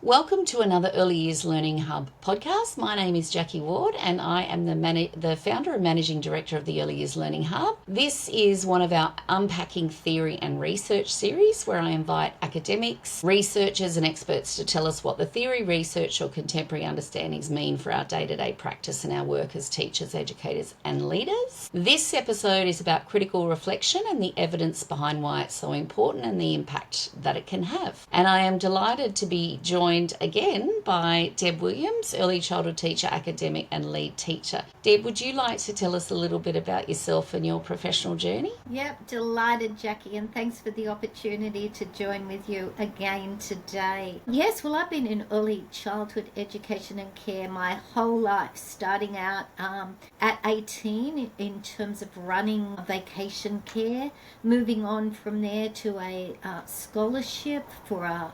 Welcome to another Early Years Learning Hub podcast. My name is Jackie Ward and I am the founder and managing director of the Early Years Learning Hub. This is one of our Unpacking Theory and Research series where I invite academics, researchers and experts to tell us what the theory, research or contemporary understandings mean for our day-to-day practice and our work as teachers, educators and leaders. This episode is about critical reflection and the evidence behind why it's so important and the impact that it can have. And I am delighted to be joined again by Deb Williams, early childhood teacher, academic and lead teacher. Deb, would you like to tell us a little bit about yourself and your professional journey? Yep, delighted, Jackie, and thanks for the opportunity to join with you again today. Yes, well, I've been in early childhood education and care my whole life, starting out at 18 in terms of running vacation care, moving on from there to a scholarship for a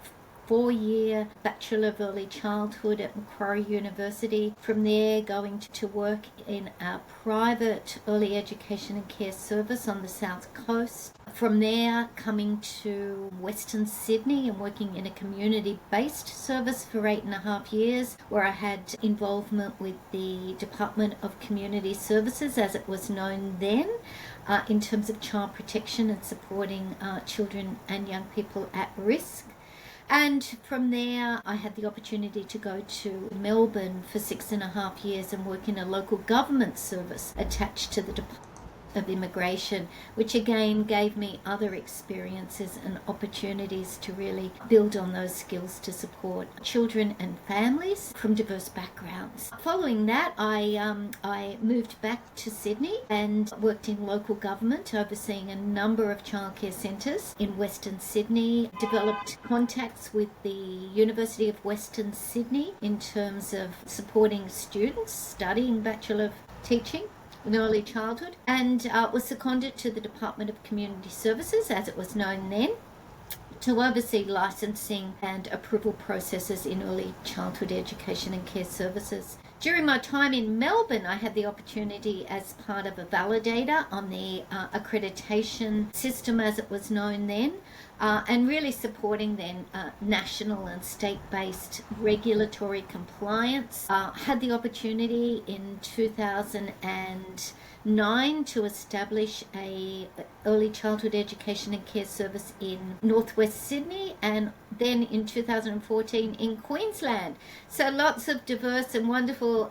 4-year Bachelor of Early Childhood at Macquarie University. From there, going to work in a private early education and care service on the South Coast. From there, coming to Western Sydney and working in a community-based service for 8.5 years, where I had involvement with the Department of Community Services, as it was known then, in terms of child protection and supporting children and young people at risk. And from there, I had the opportunity to go to Melbourne for 6.5 years and work in a local government service attached to the Department of Immigration, which again gave me other experiences and opportunities to really build on those skills to support children and families from diverse backgrounds. Following that, I moved back to Sydney and worked in local government, overseeing a number of childcare centres in Western Sydney, developed contacts with the University of Western Sydney in terms of supporting students studying Bachelor of Teaching in early childhood, and was seconded to the Department of Community Services, as it was known then, to oversee licensing and approval processes in early childhood education and care services. During my time in Melbourne, I had the opportunity as part of a validator on the accreditation system, as it was known then, and really supporting then national and state-based regulatory compliance. Had the opportunity in 2009 to establish a early childhood education and care service in northwest Sydney, and then in 2014 in Queensland. So lots of diverse and wonderful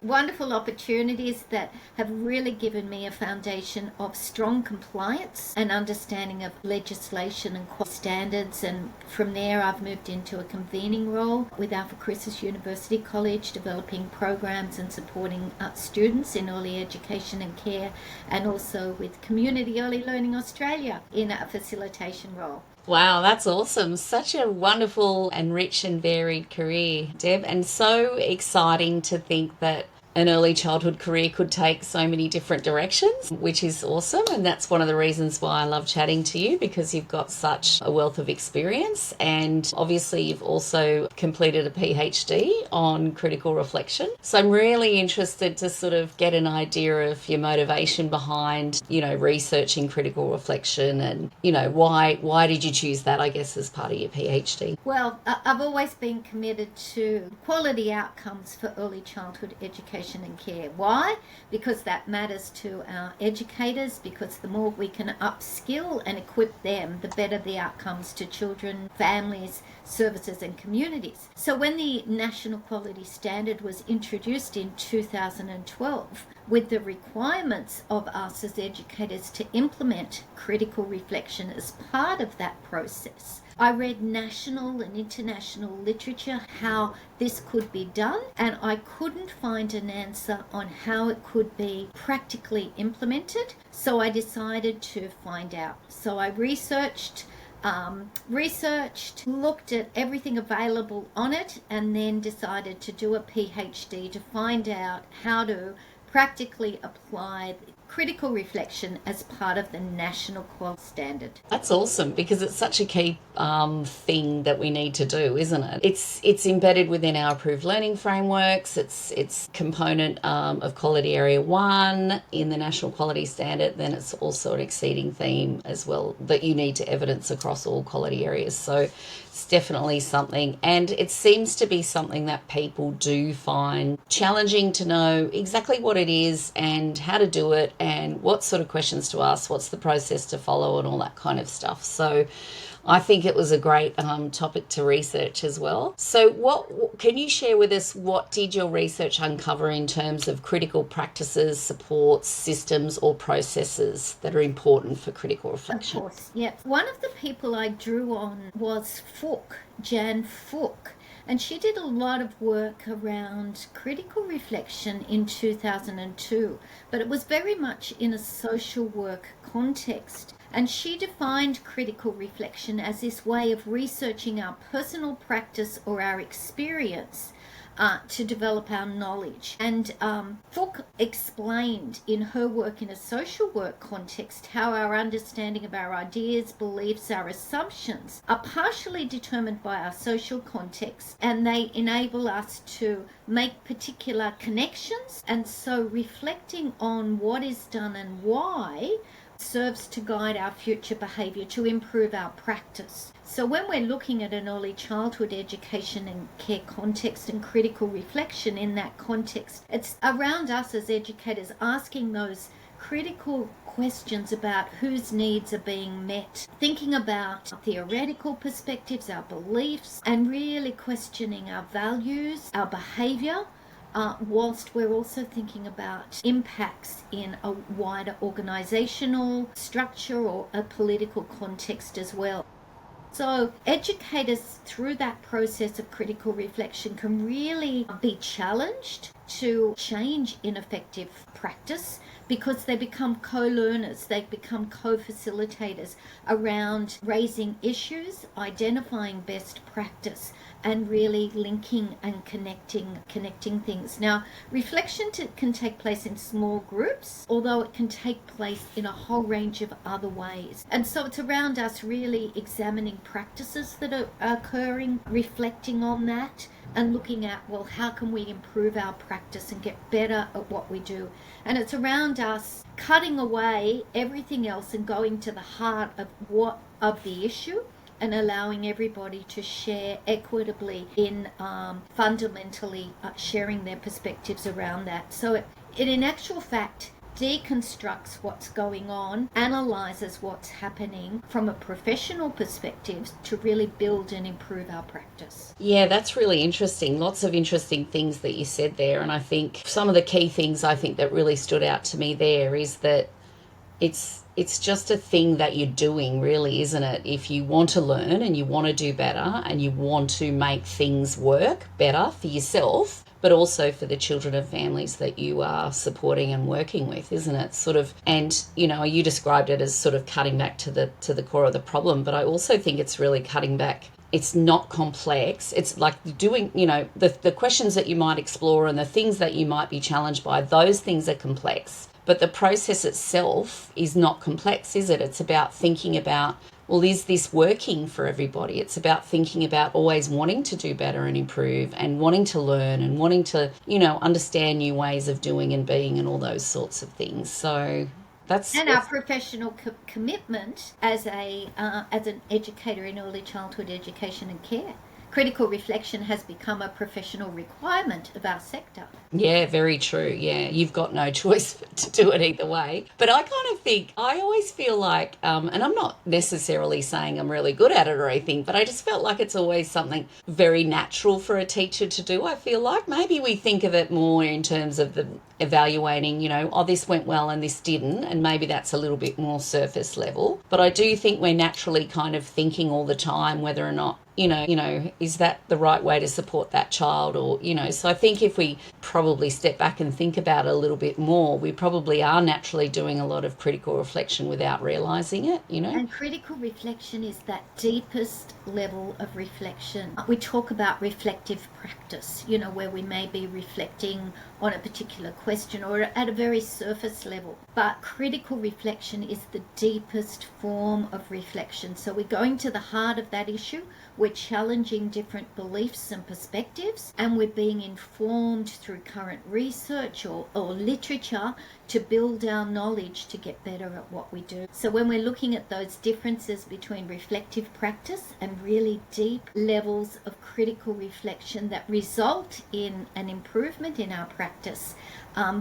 opportunities that have really given me a foundation of strong compliance and understanding of legislation and standards. And from there, I've moved into a convening role with Alpha Christus University College, developing programs and supporting students in early education and care, and also with Community Early Learning Australia in a facilitation role. Wow, that's awesome. Such a wonderful and rich and varied career, Deb, and so exciting to think that an early childhood career could take so many different directions, which is awesome. And that's one of the reasons why I love chatting to you, because you've got such a wealth of experience. And obviously you've also completed a PhD on critical reflection. So I'm really interested to sort of get an idea of your motivation behind, researching critical reflection and, why did you choose that, I guess, as part of your PhD? Well, I've always been committed to quality outcomes for early childhood education and care. Why? Because that matters to our educators, because the more we can upskill and equip them, the better the outcomes to children, families, services and communities. So when the National Quality Standard was introduced in 2012, with the requirements of us as educators to implement critical reflection as part of that process, I read national and international literature how this could be done, and I couldn't find an answer on how it could be practically implemented. So I decided to find out. So I researched, looked at everything available on it, and then decided to do a PhD to find out how to practically apply critical reflection as part of the National Quality Standard. That's awesome, because it's such a key thing that we need to do, isn't it? It's embedded within our approved learning frameworks. It's component of Quality Area 1 in the National Quality Standard. Then it's also an exceeding theme as well that you need to evidence across all quality areas. So It's definitely something, and it seems to be something that people do find challenging to know exactly what it is and how to do it and what sort of questions to ask, what's the process to follow, and all that kind of stuff. So I think it was a great topic to research as well. So what can you share with us, what did your research uncover in terms of critical practices, supports, systems or processes that are important for critical reflection? Of course, yeah. One of the people I drew on was Jan Fook, and she did a lot of work around critical reflection in 2002, but it was very much in a social work context. And she defined critical reflection as this way of researching our personal practice or our experience to develop our knowledge. And Fook explained in her work in a social work context how our understanding of our ideas, beliefs, our assumptions are partially determined by our social context, and they enable us to make particular connections. And so reflecting on what is done and why serves to guide our future behaviour to improve our practice. So when we're looking at an early childhood education and care context and critical reflection in that context, it's around us as educators asking those critical questions about whose needs are being met, thinking about theoretical perspectives, our beliefs, and really questioning our values, our behaviour, whilst we're also thinking about impacts in a wider organisational structure or a political context as well. So educators, through that process of critical reflection, can really be challenged to change ineffective practice because they become co-learners, they become co-facilitators around raising issues, identifying best practice, and really linking and connecting things. Now, reflection can take place in small groups, although it can take place in a whole range of other ways. And so it's around us really examining practices that are occurring, reflecting on that, and looking at, well, how can we improve our practice and get better at what we do? And it's around us cutting away everything else and going to the heart of the issue and allowing everybody to share equitably in fundamentally sharing their perspectives around that. So it in actual fact deconstructs what's going on, analyzes what's happening from a professional perspective to really build and improve our practice. Yeah, that's really interesting. Lots of interesting things that you said there. And I think some of the key things I think that really stood out to me there is that it's just a thing that you're doing, really, isn't it? If you want to learn and you want to do better and you want to make things work better for yourself, but also for the children and families that you are supporting and working with, isn't it? Sort of, and you described it as sort of cutting back to the core of the problem, but I also think it's really cutting back. It's not complex. It's like doing, the questions that you might explore and the things that you might be challenged by, those things are complex. But the process itself is not complex, is it? It's about thinking about, well, is this working for everybody? It's about thinking about always wanting to do better and improve and wanting to learn and wanting to, understand new ways of doing and being and all those sorts of things. So that's... And our professional commitment as an educator in early childhood education and care. Critical reflection has become a professional requirement of our sector. Yeah, very true. Yeah, you've got no choice to do it either way. But I kind of think, I always feel like, and I'm not necessarily saying I'm really good at it or anything, but I just felt like it's always something very natural for a teacher to do. I feel like maybe we think of it more in terms of the evaluating, this went well and this didn't, and maybe that's a little bit more surface level. But I do think we're naturally kind of thinking all the time whether or not, is that the right way to support that child, or, so I think if we probably step back and think about it a little bit more, we probably are naturally doing a lot of critical reflection without realising it, And critical reflection is that deepest level of reflection. We talk about reflective practice, where we may be reflecting on a particular question or at a very surface level. But critical reflection is the deepest form of reflection. So we're going to the heart of that issue. We're challenging different beliefs and perspectives, and we're being informed through current research or literature to build our knowledge to get better at what we do. So when we're looking at those differences between reflective practice and really deep levels of critical reflection that result in an improvement in our practice,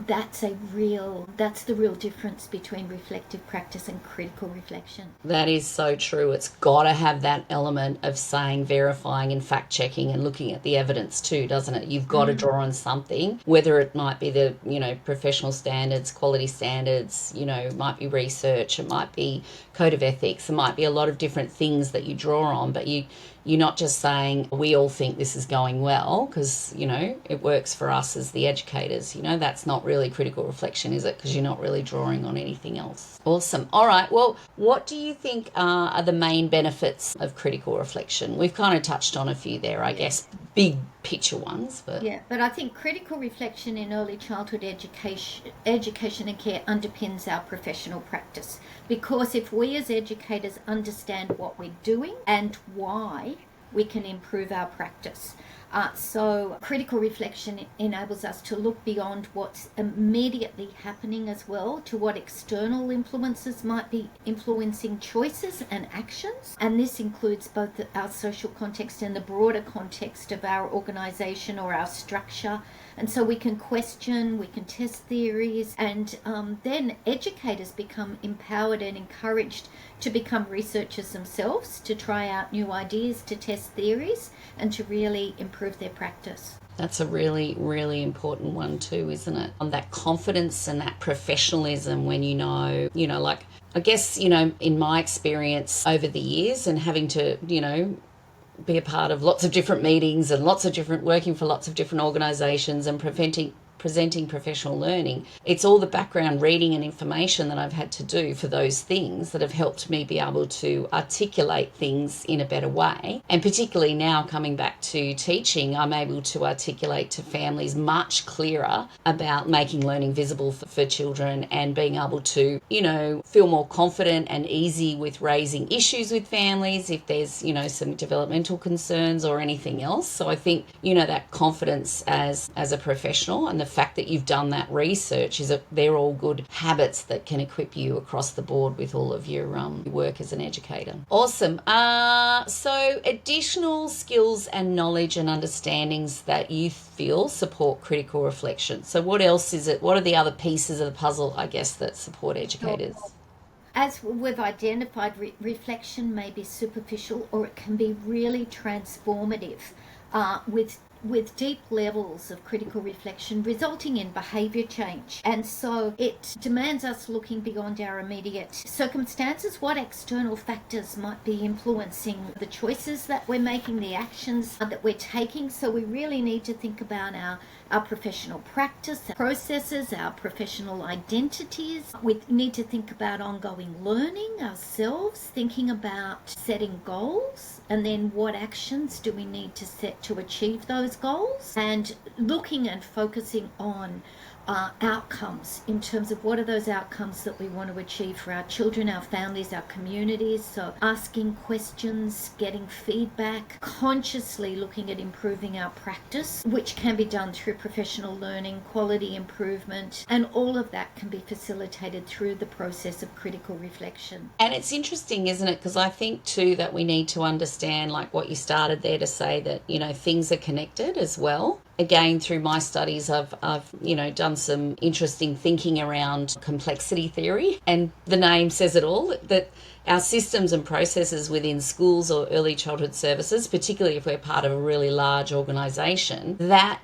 that's the real difference between reflective practice and critical reflection. That is so true. It's got to have that element of saying, verifying and fact checking and looking at the evidence too, doesn't it? You've got to draw on something, whether it might be the, professional standards, quality standards, it might be research, it might be code of ethics, it might be a lot of different things that you draw on, but you're not just saying, we all think this is going well because, it works for us as the educators. That's not really critical reflection, is it? Because you're not really drawing on anything else. Awesome. All right. Well, what do you think are the main benefits of critical reflection? We've kind of touched on a few there, I guess, big picture ones. But I think critical reflection in early childhood education and care underpins our professional practice, because if we as educators understand what we're doing and why, we can improve our practice. So critical reflection enables us to look beyond what's immediately happening as well to what external influences might be influencing choices and actions. And this includes both our social context and the broader context of our organisation or our structure. And so we can question, we can test theories, and then educators become empowered and encouraged to become researchers themselves, to try out new ideas, to test theories, and to really improve their practice. That's a really, really important one too, isn't it? On that confidence and that professionalism when like, I guess, in my experience over the years and having to, be a part of lots of different meetings and working for lots of different organisations and presenting professional learning. It's all the background reading and information that I've had to do for those things that have helped me be able to articulate things in a better way. And particularly now coming back to teaching, I'm able to articulate to families much clearer about making learning visible for children and being able to, feel more confident and easy with raising issues with families if there's, some developmental concerns or anything else. So I think, that confidence as a professional and the fact that you've done that research is that they're all good habits that can equip you across the board with all of your work as an educator. Awesome. So additional skills and knowledge and understandings that you feel support critical reflection. So what else is it? What are the other pieces of the puzzle, I guess, that support educators? As we've identified, reflection may be superficial or it can be really transformative with deep levels of critical reflection resulting in behaviour change. And so it demands us looking beyond our immediate circumstances, what external factors might be influencing the choices that we're making, the actions that we're taking. So we really need to think about our professional practice, our processes, our professional identities. We need to think about ongoing learning ourselves, thinking about setting goals, and then what actions do we need to set to achieve those goals, and looking and focusing on outcomes in terms of what are those outcomes that we want to achieve for our children, our families, our communities. So asking questions, getting feedback, consciously looking at improving our practice, which can be done through professional learning, quality improvement, and all of that can be facilitated through the process of critical reflection. And it's interesting, isn't it? Because I think too that we need to understand, like what you started there to say, that things are connected as well. Again, through my studies, I've done some interesting thinking around complexity theory, and the name says it all, that our systems and processes within schools or early childhood services, particularly if we're part of a really large organisation, that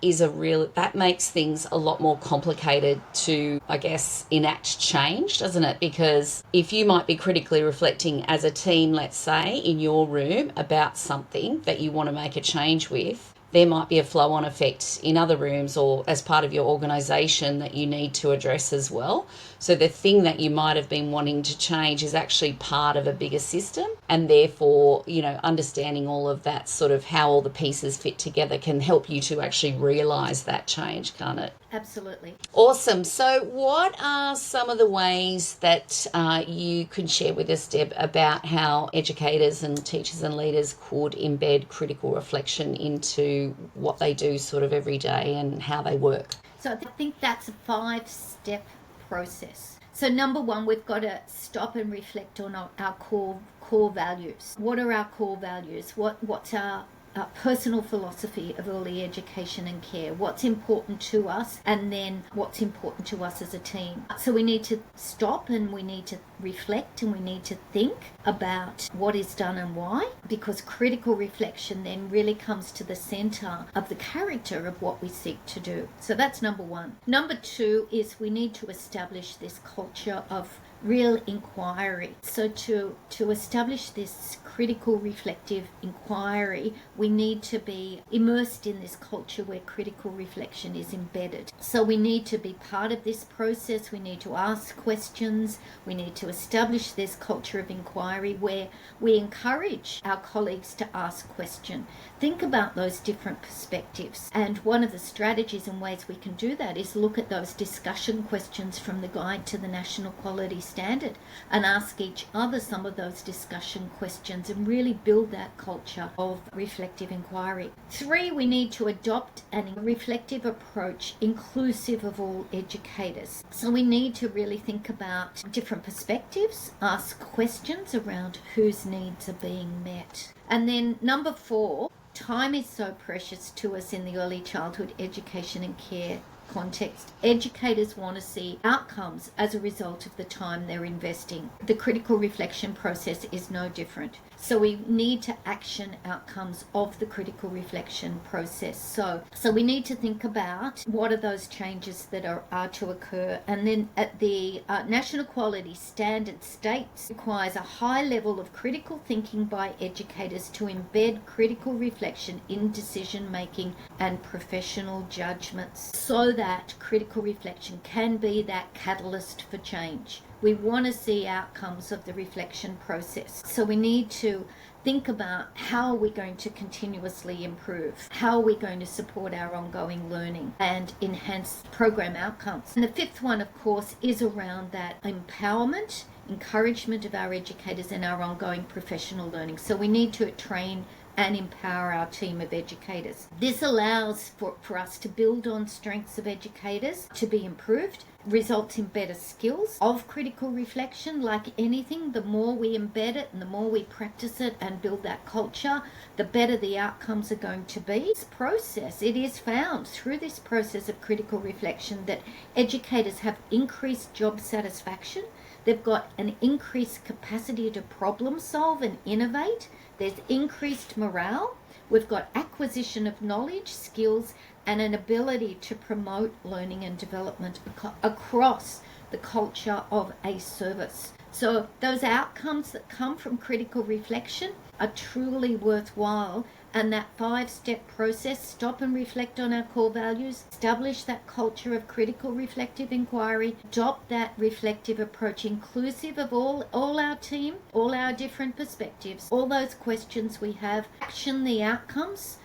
makes things a lot more complicated to, I guess, enact change, doesn't it? Because if you might be critically reflecting as a team, let's say, in your room about something that you want to make a change with, there might be a flow-on effect in other rooms or as part of your organisation that you need to address as well. So the thing that you might have been wanting to change is actually part of a bigger system, and therefore, understanding all of that, sort of how all the pieces fit together, can help you to actually realise that change, can't it? Absolutely. Awesome. So what are some of the ways that you can share with us, Deb, about how educators and teachers and leaders could embed critical reflection into what they do sort of every day and how they work? So I think that's a 5-step process. So number one, we've got to stop and reflect on our core values. What are our core values? What's our personal philosophy of early education and care? What's important to us, and then what's important to us as a team? So we need to stop and we need to reflect and we need to think about what is done and why, because critical reflection then really comes to the center of the character of what we seek to do. So that's number one. Number two is we need to establish this culture of real inquiry. So to establish this critical reflective inquiry, we need to be immersed in this culture where critical reflection is embedded. So we need to be part of this process. We need to ask questions. We need to establish this culture of inquiry where we encourage our colleagues to ask questions. Think about those different perspectives. And one of the strategies and ways we can do that is look at those discussion questions from the Guide to the National Quality Standard and ask each other some of those discussion questions and really build that culture of reflective inquiry. 3, we need to adopt a reflective approach inclusive of all educators. So we need to really think about different perspectives, ask questions around whose needs are being met. And then number 4, time is so precious to us in the early childhood education and care context. Educators want to see outcomes as a result of the time they're investing. The critical reflection process is no different. So we need to action outcomes of the critical reflection process. So we need to think about what are those changes that are to occur. And then at the National Quality Standard states requires a high level of critical thinking by educators to embed critical reflection in decision making and professional judgments, so that critical reflection can be that catalyst for change. We want to see outcomes of the reflection process. So we need to think about how are we going to continuously improve? How are we going to support our ongoing learning and enhance program outcomes? And the 5th one, of course, is around that empowerment, encouragement of our educators and our ongoing professional learning. So we need to train and empower our team of educators. This allows for us to build on strengths of educators to be improved, results in better skills of critical reflection. Like anything, the more we embed it and the more we practice it and build that culture, the better the outcomes are going to be. This process, it is found through this process of critical reflection that educators have increased job satisfaction. They've got an increased capacity to problem solve and innovate. There's increased morale. We've got acquisition of knowledge, skills, and an ability to promote learning and development across the culture of a service. So those outcomes that come from critical reflection are truly worthwhile. And that 5-step process, stop and reflect on our core values, establish that culture of critical reflective inquiry, adopt that reflective approach inclusive of all our team, all our different perspectives, all those questions we have, action the outcomes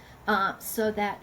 so that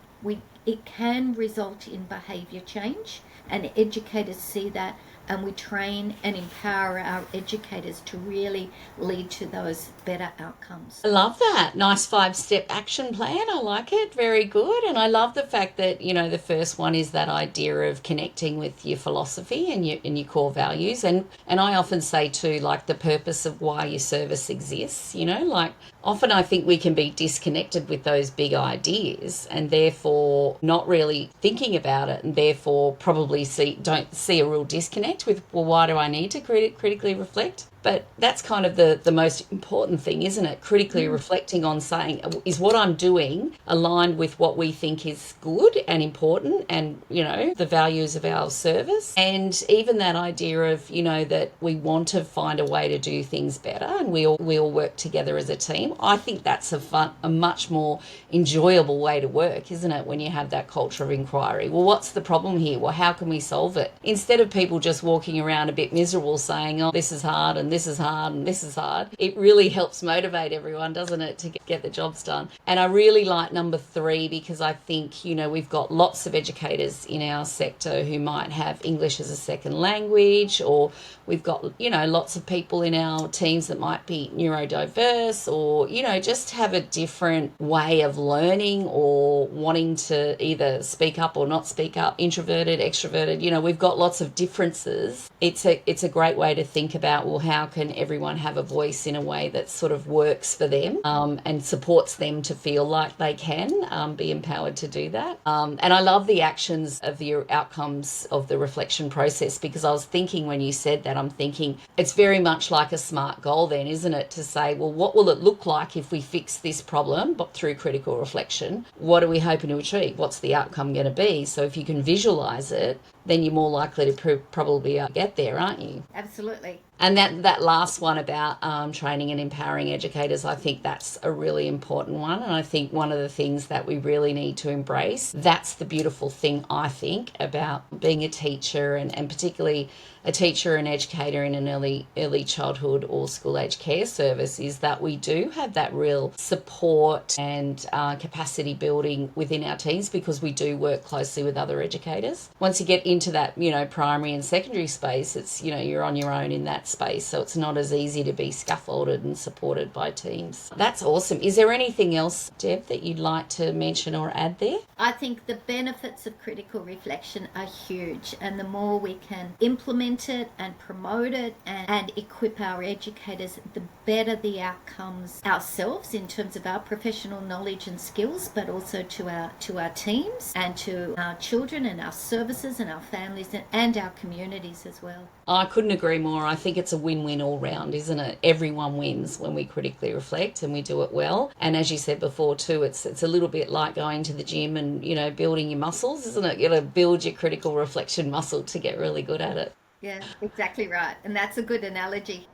it can result in behaviour change, and educators see that, and we train and empower our educators to really lead to those better outcomes. I love that. Nice 5-step action plan. I like it. Very good. And I love the fact that, the first one is that idea of connecting with your philosophy and your core values. And I often say too, like the purpose of why your service exists, like often I think we can be disconnected with those big ideas and therefore not really thinking about it, and therefore probably don't see a real disconnect with, well, why do I need to critically reflect? But that's kind of the most important thing, isn't it? Critically reflecting on saying, is what I'm doing aligned with what we think is good and important and, the values of our service? And even that idea of, that we want to find a way to do things better and we all work together as a team. I think that's a much more enjoyable way to work, isn't it? When you have that culture of inquiry. Well, what's the problem here? Well, how can we solve it? Instead of people just walking around a bit miserable saying, oh, this is hard and and this is hard and this is hard. It really helps motivate everyone, doesn't it, to get the jobs done. And I really like number 3 because I think, we've got lots of educators in our sector who might have English as a second language, or we've got, lots of people in our teams that might be neurodiverse, or, just have a different way of learning or wanting to either speak up or not speak up, introverted, extroverted. We've got lots of differences. It's a great way to think about, well, how can everyone have a voice in a way that sort of works for them, and supports them to feel like they can be empowered to do that. And I love the actions of the outcomes of the reflection process, because I was thinking when you said that, I'm thinking it's very much like a SMART goal then, isn't it? To say, well, what will it look like if we fix this problem but through critical reflection? What are we hoping to achieve? What's the outcome going to be? So if you can visualize it, then you're more likely to probably get there, aren't you? Absolutely. And that last one about training and empowering educators, I think that's a really important one. And I think one of the things that we really need to embrace, that's the beautiful thing, I think, about being a teacher, and particularly a teacher and educator in an early childhood or school age care service, is that we do have that real support and capacity building within our teams, because we do work closely with other educators. Once you get into that, primary and secondary space, it's, you're on your own in that space, so it's not as easy to be scaffolded and supported by teams. That's awesome. Is there anything else, Deb, that you'd like to mention or add there? I think the benefits of critical reflection are huge, and the more we can implement it and promote it and equip our educators, the better the outcomes ourselves in terms of our professional knowledge and skills, but also to our teams and to our children and our services and our families and our communities as well. I couldn't agree more. I think it's a win-win all round, isn't it? Everyone wins when we critically reflect and we do it well. And as you said before too, it's a little bit like going to the gym and, building your muscles, isn't it? You got to build your critical reflection muscle to get really good at it. Yeah, exactly right. And that's a good analogy.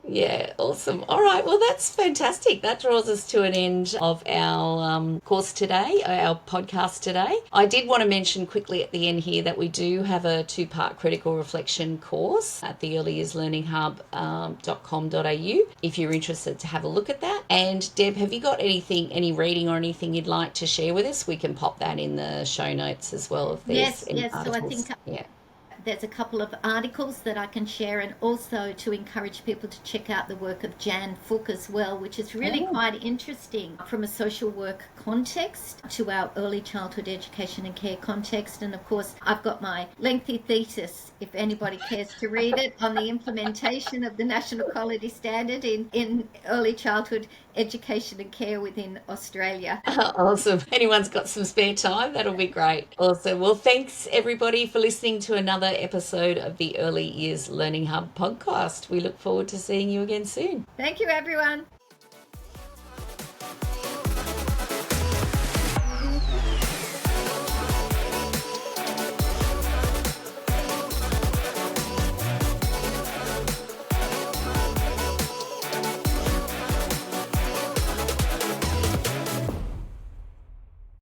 Yeah, awesome. All right, well, that's fantastic. That draws us to an end of our course today, our podcast today. I did want to mention quickly at the end here that we do have a 2-part critical reflection course at the earlyearslearninghub.com.au if you're interested to have a look at that. And Deb, have you got any reading or anything you'd like to share with us? We can pop that in the show notes as well if there's any Yes. articles. So I think there's a couple of articles that I can share, and also to encourage people to check out the work of Jan Fook as well, which is really quite interesting from a social work context to our early childhood education and care context. And of course, I've got my lengthy thesis, if anybody cares to read it, on the implementation of the National Quality Standard in early childhood education and care within Australia. Awesome. Anyone's got some spare time, that'll be great. Awesome. Well, thanks everybody for listening to another episode of the Early Years Learning Hub podcast. We look forward to seeing you again soon. Thank you, everyone.